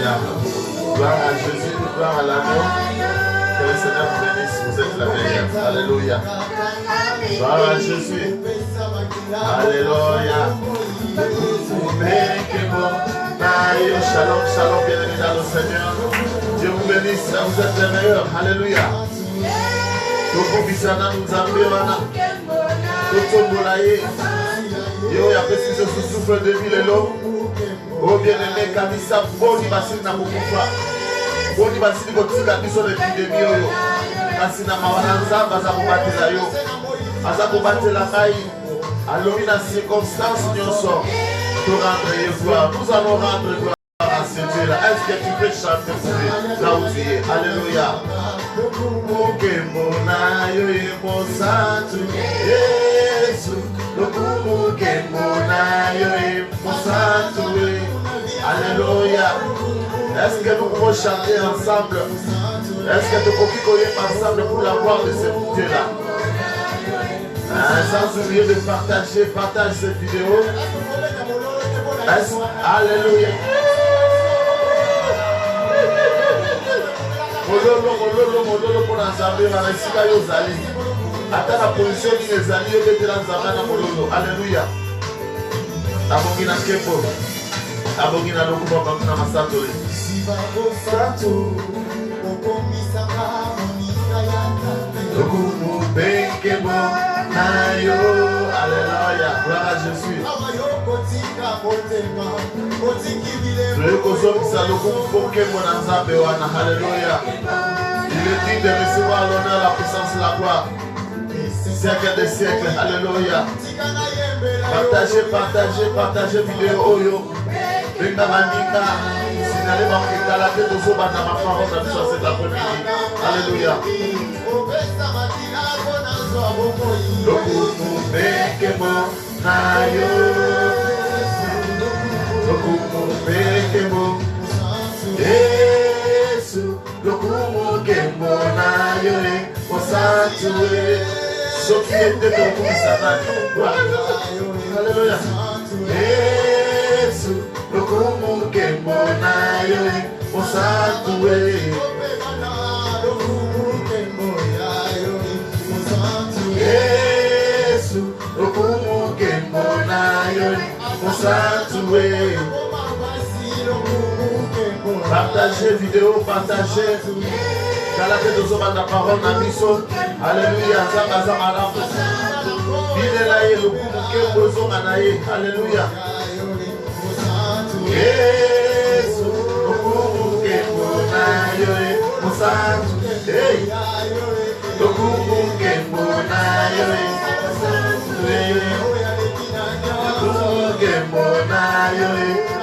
Alléluia. Gloire à Jésus, gloire à l'amour. Que le Seigneur vous bénisse, vous êtes la meilleure. Alléluia. Gloire à Jésus. Alléluia. Shalom, shalom, bienvenue dans le Seigneur. Dieu vous bénisse, vous êtes les meilleurs. Alléluia. Tokobisana Nzambewana. Totombolaye. Yo ya pesi ce souffle de vie le long. Oh bien-aimé, Kamisa, boni basili na mokufa. Boni basili kotika biso l'épidémie yo. Kasi na mawana nzamba za kobatela yo. Aza kobatela ngai. Alobi na circonstance nyonso. Te rendre gloire. Nous allons rendre gloire à ce Dieu-là. Est-ce que tu peux chanter pour lui là où tu es? Alléluia. Alléluia. Est-ce que nous pouvons chanter ensemble? Est-ce que nous pouvons connaître ensemble pour la gloire de ce Dieu-là? Sans oublier de partager cette vidéo. Alléluia. Mololo pour l'ensemble, la resika yozali. Ata la position qui les alliés de l'ensemble na mololo. Alléluia. Abongina kepo. Abongina lokuba bakuna masatoli. Lokumu benkebo nayo. Alléluia. Gloire à Jésus. Alléluia. Il est digne de recevoir l'honneur, la puissance, la gloire. Siècle des siècles. Alléluia. Partagez vidéo. Oyo. Venga manika. Signalez ma frère la tête aux autres dans ma parole dans cet après-midi. Alléluia. Lokumu bekemo nayo. Lokumu bekemo. Yesu. Lokumu kemo nayo. Osatue. Soki ete lokumu sanatu. Alléluia. Yesu. Lokumu kemo nayo. Osatue. Yesu, lokumu kemo nayo, osatue. Partagez vidéo, partagez. Kalate dozo banda parole na biso. Alléluia, zamba zamba rambo. Bidela ye lokumu kemo zonga na ye. Alléluia. Yesu, lokumu kemo nayo, osatue. Lokumu kemo nayo,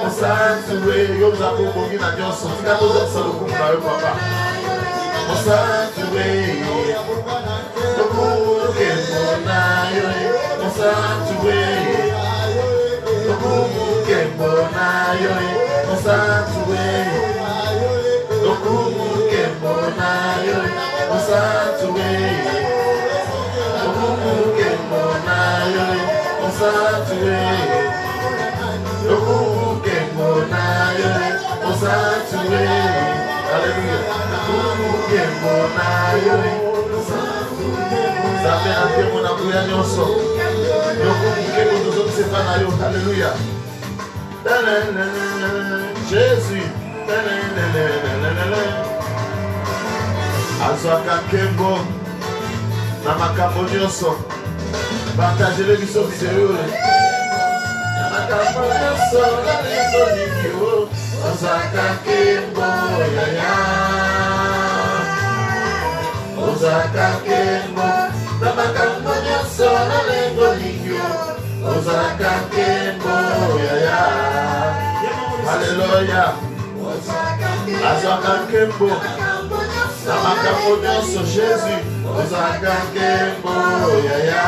osatue. Yo zapo bongi na nyonso. Tika tozo lokumu na yo papa. Osatue. Lokumu kemo nayo, osatue. Lokumu kemo nayo, osatue. Lokumu kemo nayo, osatue. Lokumu kemo nayo, osatue. Lokumu kemo nayo, osatue. Alléluia. Lokumu kemo nayo, osatue. Zabe ante mona kuya nyonso. Lokumu kemo tozo sepa na yo. Alléluia. Jésus. Azwaka kembo na makambo nyonso. Partagez biso vidéo. Na makambo nyonso na liso nikio. Azwaka kembo yaya. Azwaka kembo na makambo nyonso na liso nikio. Azwaka kembo yaya. Alléluia. Azwaka kembo na makambo nyonso Jésus. Azwaka kembo yaya.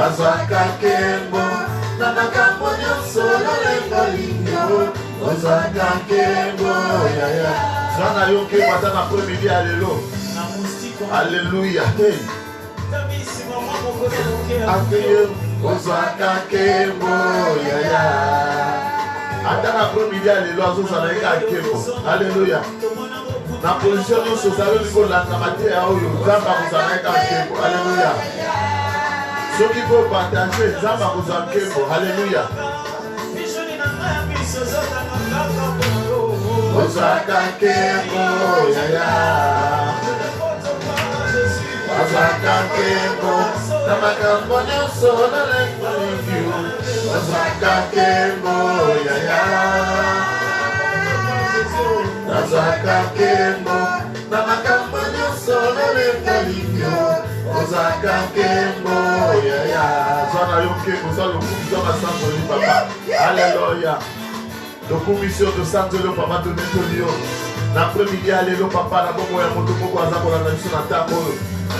Azwaka kembo na makambo nyonso lolengo lingio. Azwaka kembo yaya. Zwana yo kembo ata na premidi alelo. Alléluia. Azwaka kembo yaya. Attends l'après-midi, alléluia. La position de ce salaire niveau de la Namate à Oyo, Zamba vous en alléluia. Ceux qui veulent partager, Zamba vous en alléluia. Osaka Kembo, Yaya. Osaka Kembo, Namakambo Nyoso, Nalekolifu. Osaka Kembo, Yaya. Osaka Kembo, Namakambo Nyoso, Nalekolifu. Osaka Kembo, Yaya. Zona Yokembo, Zona Yokembo, Zona Sangoli, Papa. Alléluia. Donc, commission de Sangolo, Papa, de Netolio. L'après-midi, alléluia, Papa, la bombe, la moto, la nation, la table.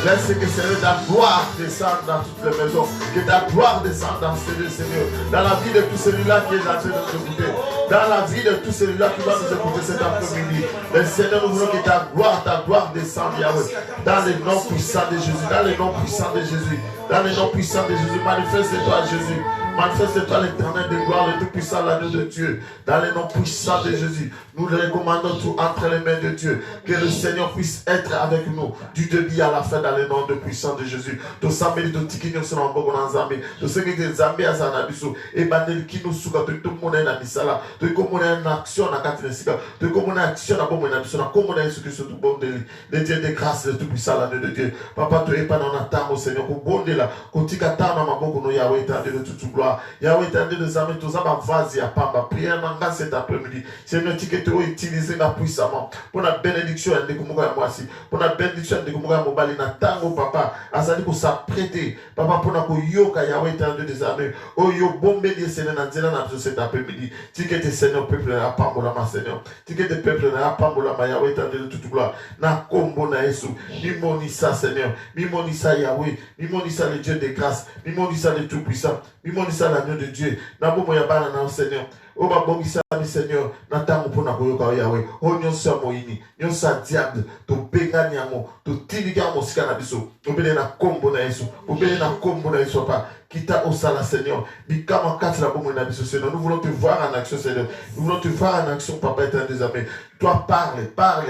Laisse que Seigneur, ta gloire descende dans toutes les maisons. Que ta gloire descende dans ces deux, Seigneur. Dans la vie de tous celui-là qui est en train de nous écouter. Dans la vie de tous celui-là qui va nous écouter cet après-midi. Le Seigneur, nous voulons que ta gloire descende, Yahweh. Dans les noms puissants de Jésus. Dans les noms puissants de Jésus. Dans les noms puissants de Jésus. Manifeste-toi, Jésus. Manifeste-toi l'éternel de gloire, le tout-puissant, l'agneau de Dieu. Dans les noms puissants de Jésus, nous le recommandons tout entre les mains de Dieu. Que le Seigneur puisse être avec nous du début à la fin dans les noms de puissants de Jésus. Tout ça, mais tout ce qui nous sommes en bon Zambie. Tout ce qui est Zambie à Zanabiso. Et Bandel qui nous souka, tout le monde est en Misala. Tout comme on est en action à Katrinesika. Tout comme on est en action à Bomonabiso. Comme on est en ce tout bon de le Dieu de grâce, le tout-puissant, l'agneau de Dieu. Papa, tu es pas dans l'attente au Seigneur. Pour bon de là. Quand tu as tant à ma boque, nous Yahweh, étendue de toute gloire. Yahweh étendue de Zambie, tout ça va vas-y à Pamba. Prière manga cet après-midi. Seigneur, tu peux utiliser puissamment. Pour la bénédiction de Kumuga moi aussi. Pour la bénédiction de Kumuga Mobali na tango papa. Azali pour s'apprêter. Papa pour na ko yoka Yahweh étendue de Zambie. Oh yo bombe de Seigneur na nzela na cet après-midi. Tu que tes Seigneur peuple na pambola ma Seigneur. Tu que tes peuple na pambola ma Yahweh étendue de toute gloire. Na kombo na Yesu. Mimonisa Seigneur. Mimonisa Yahweh. Mimonisa le Dieu de grâce. Mimonisa le tout-puissant. Mimonisa l'agneau de Dieu. Nabo moyabana na Seigneur. Oh ma bon Seigneur, n'attends pour na Yahweh. Oh nyonso moini, nyonso diable, to benga nyamo, to tiliga mosika na biso. Obele na kombo na Yesu. Obele na kombo na Yesu papa. Kita osala Seigneur. Bikama kati la bombe na biso Seigneur. Nous voulons te voir en action Seigneur. Nous voulons te voir en action papa éternel des amis. Toi parle,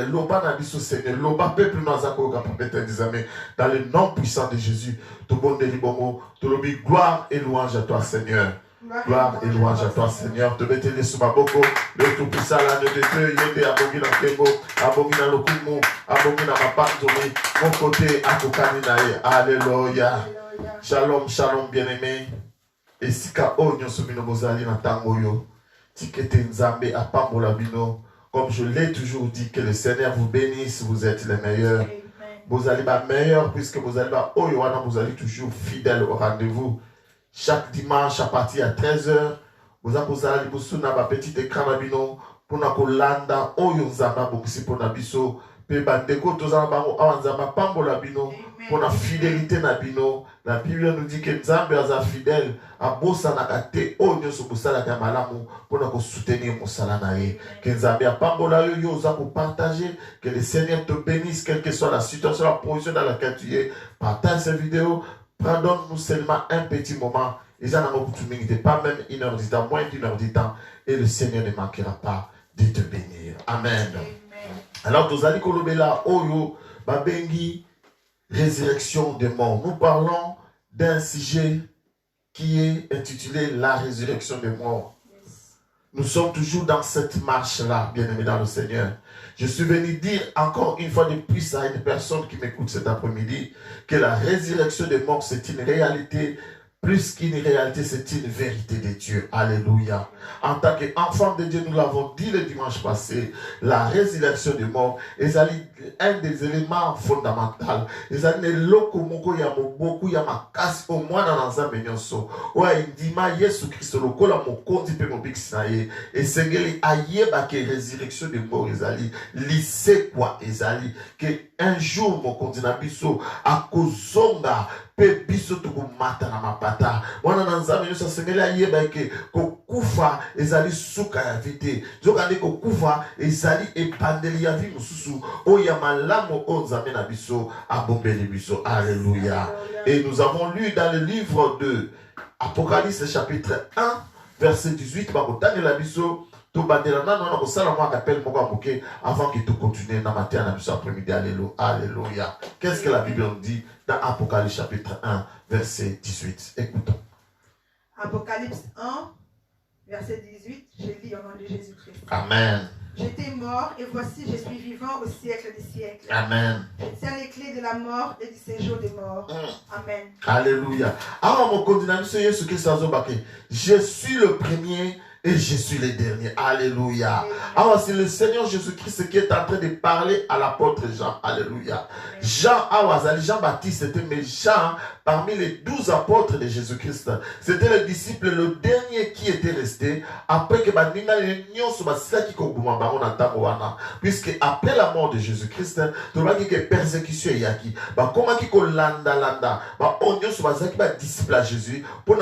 loba na biso Seigneur. Loba peuple nazako papa éternel des amis. Dans le nom puissant de Jésus. To bon delibongo, to lobi gloire et louange à toi Seigneur. Gloire et louange à toi, Seigneur. Te mettez sur ma boko. Le tout-puissant, l'agneau de Dieu. Yende abongi na kembo. Abongi na lokumu. Abongi na mapantomi. Mon côté, akokani nae. Alléluia. Shalom, shalom, bien-aimé. Et sika o nyonso bino bozali na tango yo. Tikete nzambe apambola bino. Comme je l'ai toujours dit, que le Seigneur vous bénisse. Vous êtes les meilleurs. Vous allez pas meilleurs puisque vous allez pas oyo wana vous allez toujours fidèles au rendez-vous. Chaque dimanche à partir de 13h, vous avez un petit écran pour nous landa oyo nzamba bokisi pour na biso pe bandeko tozana bango awanzamba pambola bino pour la fidélité na bino. La Bible nous dit que nzambe aza fidèle a bossa na kate onyo so bosala ka malamu pour nous soutenir mosala na ye. Que nzambe a pambola yo yo za pour partager, que le Seigneur te bénisse quelle que soit la situation, la position dans laquelle tu es. Partage cette vidéo. Pardonne-nous seulement un petit moment. Et ça n'a pas même une heure du temps, moins d'une heure du temps. Et le Seigneur ne manquera pas de te bénir. Amen. Alors, nous allons kolobela oyo babengi résurrection des morts. Nous parlons d'un sujet qui est intitulé la résurrection des morts. Nous sommes toujours dans cette marche-là, bien-aimés dans le Seigneur. Je suis venu dire encore une fois de plus à une personne qui m'écoute cet après-midi que la résurrection des morts, c'est une réalité. Plus qu'une réalité, c'est une vérité de Dieu. Alléluia. En tant qu'enfant de Dieu, nous l'avons dit le dimanche passé, la résurrection des morts est un des éléments fondamentaux. Et ça n'est loko moko ya moboku ya makasi au moins dans l'ensemble nyonso. Ouais, indima Yesu Christo loko la mokondi pe mobiksi na ye. Et sengeli ayeba que résurrection des morts ezali, lise kwa ezali, que un jour mokondi na biso akozonga pe biso tukumata na mapata. Wana na nzambe nyonso sengeli ayeba ke kokufa ezali suka ya vite. Zokande kokufa ezali epandeli ya vi mususu oya malamu onzambe na biso abombeli biso. Alléluia. Et nous avons lu dans le livre de Apocalypse chapitre 1 verset 18, bakotane la biso, to bandela na non ko sala moi appel moko amoké avant que tout continue na matin na biso après-midi. Alléluia. Qu'est-ce que la Bible nous dit dans Apocalypse chapitre 1 verset 18? Écoutons. Apocalypse 1 verset 18, je lis au nom de Jésus-Christ. Amen. J'étais mort et voici je suis vivant au siècle des siècles. Amen. Je tiens les clés de la mort et du séjour des morts. Amen. Alléluia. Alors mon continent, je suis le premier et je suis le dernier. Alléluia. Alors c'est le Seigneur Jésus-Christ qui est en train de parler à l'apôtre Jean. Alléluia. Jean-Baptiste était méchant parmi les 12 apôtres de Jésus-Christ. C'était le disciple, le dernier qui était resté après que puisque après la mort de Jésus-Christ, tu vois que persécution est yaki. Comment qui landa on disciple à Jésus pour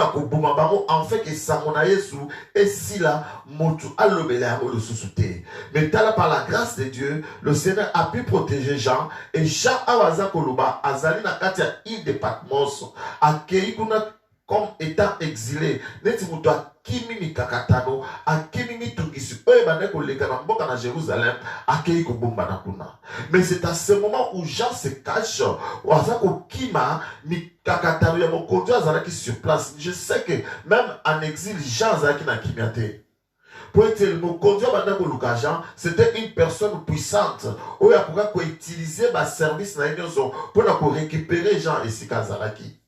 en fait que Samona Yesu et si là motu alobela le sous-souté. Mais par la grâce de Dieu, le Seigneur a pu protéger Jean et Jean awaza koloba azali na katia île de Patmos accueilli comme étant exilé. Neti mutu akimi mikakatano akimi mitungisi oye bande koleka na mboka na Jérusalem akei kobomba na kuna. Mais c'est à ce moment où Jean se cache waza kokima mikakatano ya mokonzi azalaki sur place. Je sais que même en exil Jean azalaki na kimiate. Pour être le mokonzi bande koluka Jean, c'était une personne puissante oyo akoka ko utiliser ba service na nyonso pour na ko récupérer Jean esika azalaki.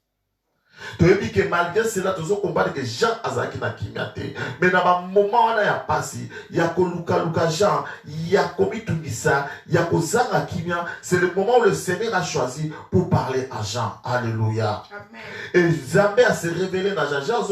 Tu dis que malgré cela, tu as compris que Jean Azaki na kimiate. Mais dans un moment où il y a passé, il y a Luka Jean, il y a commis tout ça, il y a Kozanga Kimia. C'est le moment où le Seigneur a choisi pour parler à Jean. Alléluia. Amen. Et Zambé a se révélé dans Jean.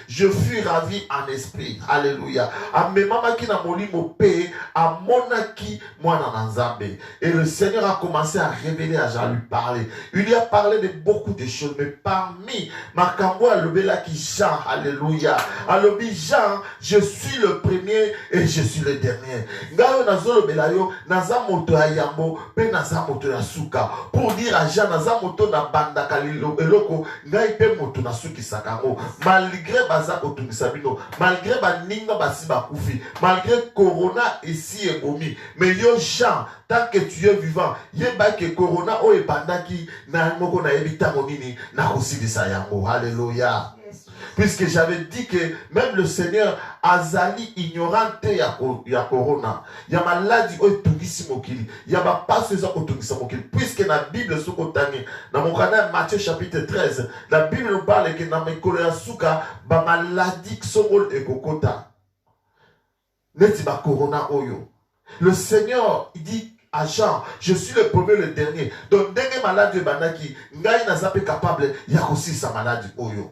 Je fus ravi en esprit. Alléluia. A mes mamas qui n'a moli mon père, à monaki, moi dans Zambé. Et le Seigneur a commencé à révéler à Jean, lui parler. Il lui a parlé de beaucoup de choses, mais parmi Makambo alobela ki Jean, alléluia. Alobi Jean, je suis le premier et je suis le dernier. Ngayo nazolo belayo, naza moto ya yambo, pe naza moto ya suka. Pour dire à Jean, naza moto na banda kalilo eloko, ngai pe moto na suki sakango. Malgré baza kotungisa bino, malgré baninga basi bakufi, malgré corona ici et gomi, mais yo Jean, tant que tu es vivant, yeba que corona o ebandaki na moko na ebita monini na kosidi sa yango. Alléluia. Yes. Puisque j'avais dit que même le Seigneur azali ignorante ya corona. Ya maladie o tungisi mokili. Ya ba passe za ko tungisa mokili. Puisque na Bible sokotani na mokana Matthieu chapitre 13, la Bible nous parle que na mekolo ya suka ba maladie songol ekokota. Neti ba corona oyo. Le Seigneur il dit à Jean, je suis le premier, le dernier. Donc, dès que malade banaki, ngai nazape capable, ya aussi sa maladie oyo.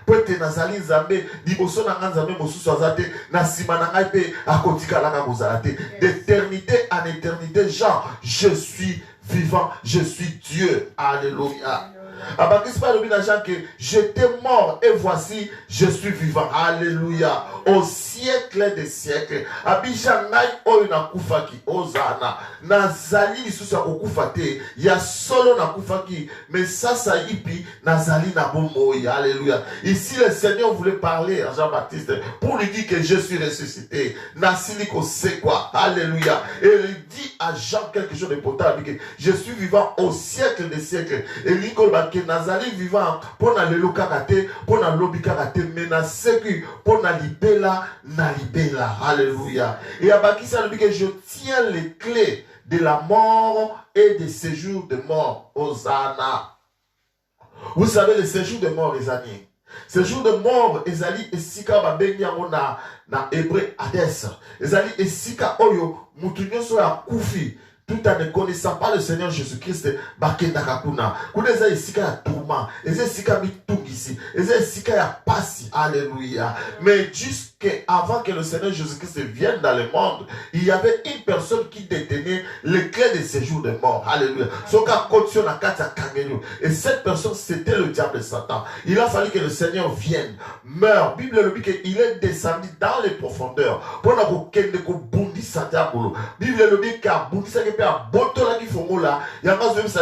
Peut-être nazali nzambe, liboso na nzambe mosusu azate, na sima na ngai pe akotika langa kozalate. D'éternité en éternité, Jean, je suis vivant, je suis Dieu. Alléluia. Abakis pas le Jean que j'étais mort et voici je suis vivant. Alléluia. Au siècle des siècles. Abijangai oyuna kufaki ozana. Nazali lisusu okufate. Ya solo na kufaki. Mais ça ipi nazali na bomoi. Alléluia. Ici le Seigneur voulait parler à Jean-Baptiste pour lui dire que je suis ressuscité. Nasiliko c'est quoi? Alléluia. Et il dit à Jean quelque chose de potable. Je suis vivant au siècle des siècles. Et l'icône que nazali vivant pour na lelo kakate pour na lobi kakate mais na sécu pour na libela na libela. Alléluia. Et abakisa le dit que je tiens les clés de la mort et des séjours de mort. Hosanna. Vous savez le séjour de mort les amis. Séjour de mort ezali esika babengi yango na hébreu Hades. Ezali esika oyo mutu nyonso ya kufi tout en ne connaissant pas le Seigneur Jésus-Christ, bakenda kakuna. Kuna eza esika ya tourment, eza esika mitungisi, eza esika ya pasi. Alléluia. Mais juste qu'avant que le Seigneur Jésus-Christ vienne dans le monde, il y avait une personne qui détenait les clés des séjours des morts. Alléluia. Et cette personne, c'était le diable Satan. Il a fallu que le Seigneur vienne, meure. Bible le dit qu'il est descendu dans les profondeurs. Pour Bible le dit qu'il a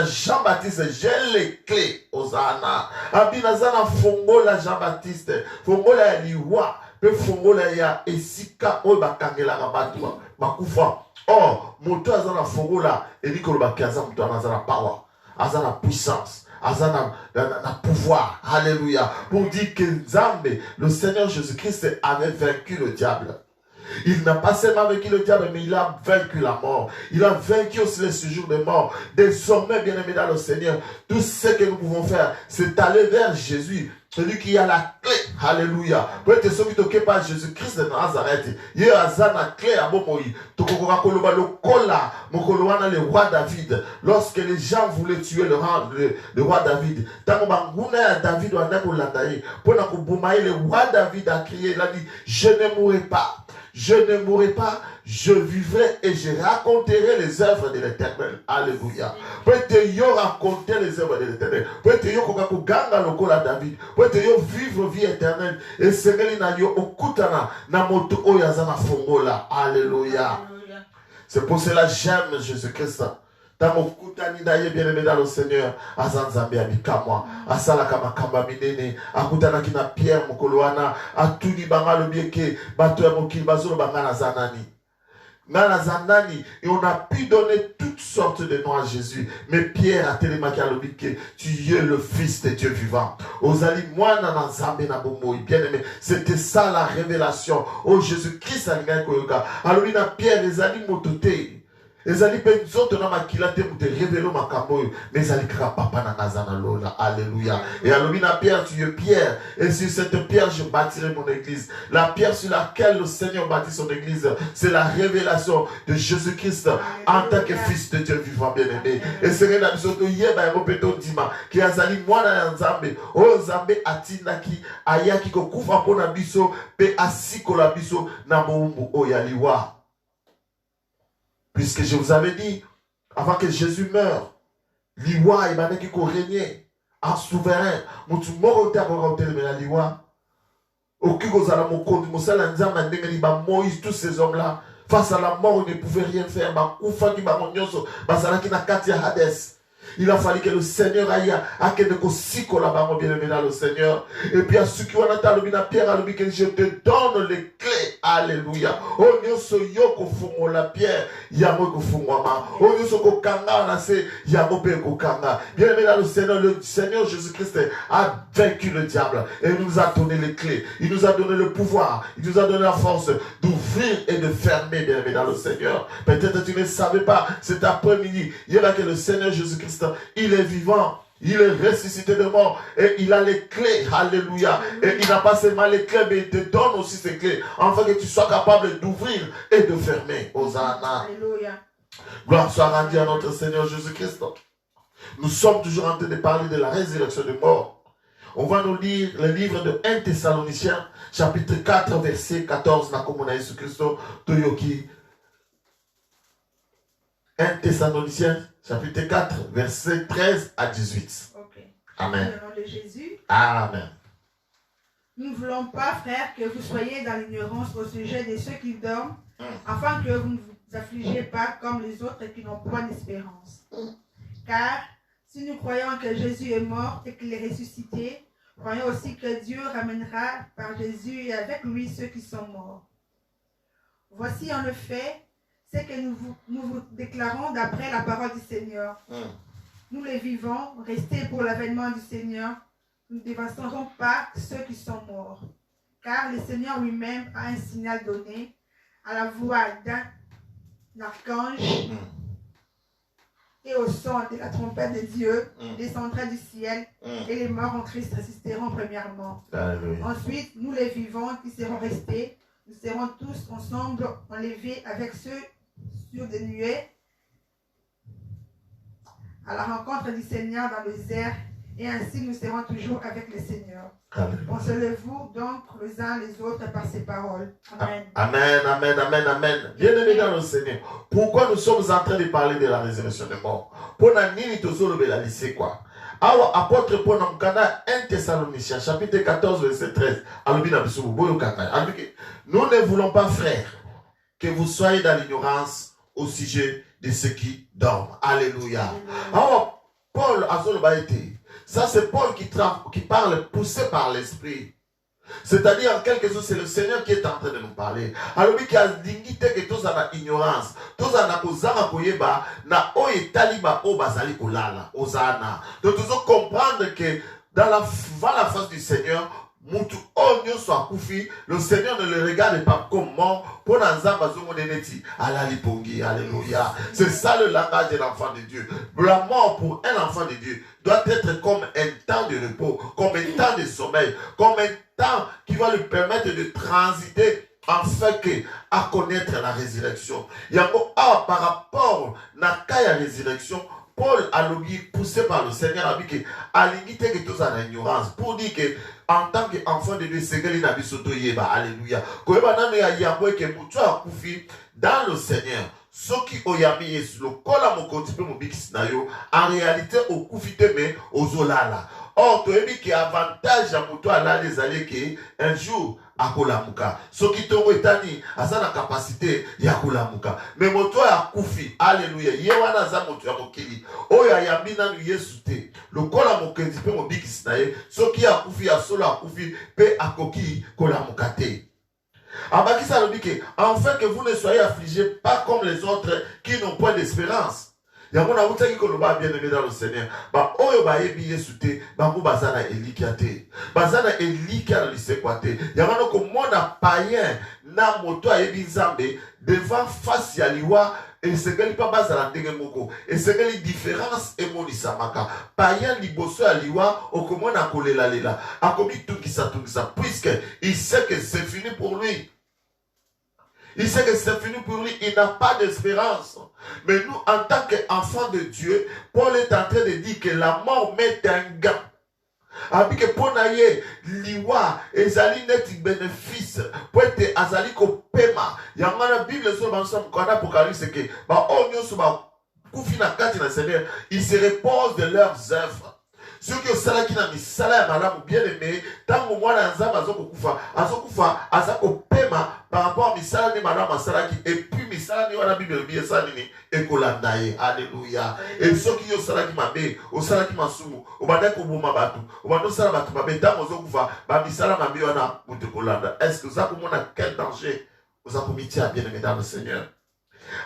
Jean-Baptiste, j'ai les clés aux Zana. Abinazana fongola Jean-Baptiste, fongola liwa, pe fongola ya esika o bakangela rabatwa, bakufa. Oh, moto azana fongola, elikolo bakiaza moto azana power, azana puissance, azana na pouvoir. Alléluia. Pour dire que Nzambe, le Seigneur Jésus-Christ avait vaincu le diable. Il n'a pas seulement vaincu le diable, mais il a vaincu la mort. Il a vaincu aussi les séjours des morts. Désormais, bien aimé dans le Seigneur, tout ce que nous pouvons faire, c'est aller vers Jésus, celui qui a la clé. Alléluia. Peut-être ceux qui toquent par Jésus-Christ de Nazareth. Il y a la clé à Bomoï. Le roi David. Lorsque les gens voulaient tuer le roi David, David le roi David a crié, il a dit, je ne mourrai pas. Je ne mourrai pas, je vivrai et je raconterai les œuvres de l'Éternel. Alléluia. Peut-être yo raconter les œuvres de l'Éternel. Peut-être yo kokakuganga lokola David. Peut-être yo vivre vie éternelle. Et sengeli na yo okutana na moto oyazana fongola. Alléluia. C'est pour cela que j'aime Jésus-Christ. Tango kutani daye bien-aimé dans le Seigneur, azanzambe abikamwa, asala kama kamba minene, akutana kina Pierre mokoloana, atuni banga lobieke, bato ya mokili bazolo banga zanani. Ngana zanani, et on a pu donner toutes sortes de noms à Jésus. Mais Pierre a tellement qu'à tu es le Fils de Dieu vivant. Ozali mwana na nzambe na bomoi, bien-aimé. C'était ça la révélation. Oh Jésus-Christ a l'ingay koyoka. Alors na Pierre, les ali motote. Les ali penzoto na makila te pour te révéler makambo, mais les ali kra papa na nazana lola. Alléluia. Et alors na Pierre, tu es Pierre. Et sur cette pierre, je bâtirai mon église. La pierre sur laquelle le Seigneur bâtit son église, c'est la révélation de Jésus-Christ en tant que Fils de Dieu vivant, bien-aimé. Et c'est là bisoto yeba ropeto dima ki azali mwana ya nzambe. O nzambe atindaki ayaki ko kufa pona biso pe asikola biso na moumbu o yaliwa. Puisque je vous avais dit, avant que Jésus meure, l'Iwa, il m'a dit qu'il régnait en souverain. Moutou morote a rote le mena l'Iwa. Okigozala mokondi, mosala nzamba ndenge ba Moïse, tous ces hommes-là, face à la mort, ils ne pouvaient rien faire. Ba kufa ki ba monyoso, ba salaki na kati ya Hades. Il a fallu que le Seigneur aille à quelque siko là-bas, mon bien-aimé dans le Seigneur. Et puis à ceux qui ont entendu la pierre, à lui que je te donne les clés. Alléluia. Oh, nous sommes yoko fumo la pierre, yamo ko fumoma. Oh, nous sommes kokanga na se yamo pe kokanga. Bien-aimé dans le Seigneur Jésus-Christ a vaincu le diable et il nous a donné les clés. Il nous a donné le pouvoir. Il nous a donné la force d'ouvrir et de fermer, bien-aimé dans le Seigneur. Peut-être tu ne savais pas, cet après-midi, il y a là que le Seigneur Jésus-Christ, il est vivant, il est ressuscité de mort et il a les clés, alléluia. Et il n'a pas seulement les clés, mais il te donne aussi ces clés, afin que tu sois capable d'ouvrir et de fermer. Hosanna. Alléluia. Gloire soit rendue à notre Seigneur Jésus-Christ. Nous sommes toujours en train de parler de la résurrection des morts. On va nous lire le livre de 1 Thessaloniciens, chapitre 4, verset 14, Nakomona Jésus-Christ, Toyoki. 1 Thessaloniciens, chapitre 4, verset 13 à 18. Okay. Amen. Au nom de Jésus. Amen. Nous ne voulons pas, frères, que vous soyez dans l'ignorance au sujet de ceux qui dorment, afin que vous ne vous affligez pas comme les autres qui n'ont point d'espérance. Car si nous croyons que Jésus est mort et qu'il est ressuscité, croyons aussi que Dieu ramènera par Jésus et avec lui ceux qui sont morts. Voici en effet ce que nous vous déclarons d'après la parole du Seigneur. Nous les vivants, restés pour l'avènement du Seigneur, nous ne dévasterons pas ceux qui sont morts. Car le Seigneur lui-même a un signal donné à la voix d'un archange et au son de la trompette de Dieu descendra du ciel et les morts en Christ résisteront premièrement. Alléluia. Ensuite, nous les vivants qui serons restés, nous serons tous ensemble enlevés avec ceux sur des nuées à la rencontre du Seigneur dans les airs Et ainsi, nous serons toujours avec le Seigneur. Amen. Consolez-vous donc les uns les autres par ces paroles. Amen. Amen, amen, amen, amen. Bien-aimés dans le Seigneur, pourquoi nous sommes en train de parler de la résurrection des morts? Pour la nini tozolo bela lycée quoi. Awa apôtre Paul dans 1 Thessaloniciens chapitre 14 verset 13. Nous ne voulons pas, frères, que vous soyez dans l'ignorance au sujet de ceux qui dorment. Alléluia. Awa Paul azolo ba été. Ça c'est Paul qui parle poussé par l'esprit. C'est-à-dire, en quelque sorte, c'est le Seigneur qui est en train de nous parler. Alors, lui qui a dignité que tous en a ignorance, tous en a kozanga koyeba, na oye taliba o bazali kolala, ozana. Donc, nous devons comprendre que dans la face du Seigneur, mutu onyo soit koufi, le Seigneur ne le regarde pas comme mort, pour n'anzamba zomoneneti, alalipongi, alléluia. C'est ça le langage de l'enfant de Dieu. La mort pour un enfant de Dieu doit être comme un temps de repos, comme un temps de sommeil, comme un temps qui va lui permettre de transiter afin à connaître la résurrection. Il y a par rapport à la résurrection, Paul a l'objet poussé par le Seigneur a dit que à limiter que tous en ignorance pour dire que en tant qu'enfant de Dieu, c'est que il a alléluia. Dans le Seigneur, ceux qui ont yami le kola mokotipe mobikis nayo, en réalité au koufite mais aux olala. Or, tu as dit qu'il y a avantage à muto ala les alliés qui un jour à kolamuka. Ceux qui t'ont étani à sa capacité ya kolamuka. Mais moto ya koufi, alléluia. Yewana za moto ya mokili. Oya yamina nu yesute. Le kola mokotipe mobikis naye. Ceux qui a koufi a solo a koufi pe akoki kolamukate. Abakisa le dit que enfin que vous ne soyez affligés pas comme les autres qui n'ont point d'espérance. Yamona utaki koloba bien aimé dans le Seigneur. Ba oyo ba yebi yesute ba mu bazana elikiate. Bazana elikia lisekwate. Yamana ko mona païen na moto ayebi nzambe devant face ya liwa et segeli pa bazala ndenge moko. Et segeli différence emonisa maka. Païen liboso ya liwa okomona kolela lela. Akomi tungisa puisque il sait que c'est fini pour lui. Il sait que c'est fini pour lui, il n'a pas d'espérance. Mais nous, en tant qu'enfants de Dieu, Paul est en train de dire que la mort met un gant. Abi que ponaye liwa ezali neti bénéfice pour être azali ko pema. Yangana Bible sur l'ensemble qu'on a Apocalypse que ba onyo suba kufina kati na Seigneur, ils se reposent de leurs œuvres. Ceux qui ont salaki na misala ya malamu bien aimé, tango mwana nzamba azokufa azako pema par rapport à misala ni malamu salaki et puis misala ni wana Bible bien ça nini ekolandaye. Alléluia. Et ceux qui ont salaki mabe, au salaki masumu, au badako boma batu, au bado sala batu mabe tango azokufa ba misala mabe wana mutekolanda. Est-ce que ça comment quel danger vous a commis à bien aimé dans le Seigneur?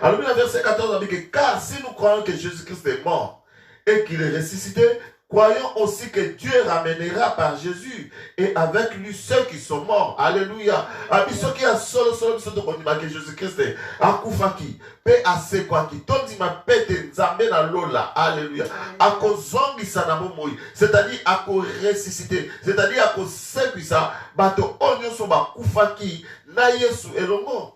Alors le verset 14 a dit que car si nous croyons que Jésus-Christ est mort et qu'il est ressuscité, croyons aussi que Dieu ramènera par Jésus et avec lui ceux qui sont morts. Alléluia. Abi ceux qui a solo que Jésus-Christ est akufaki pe asekwaki tondi ma pete nzambe na lola. Alléluia. Ako zongi sanamo moi, c'est-à-dire ako ressuscité, c'est-à-dire ako sekwisa bato onyo so ba kufaki na Yesu elongo.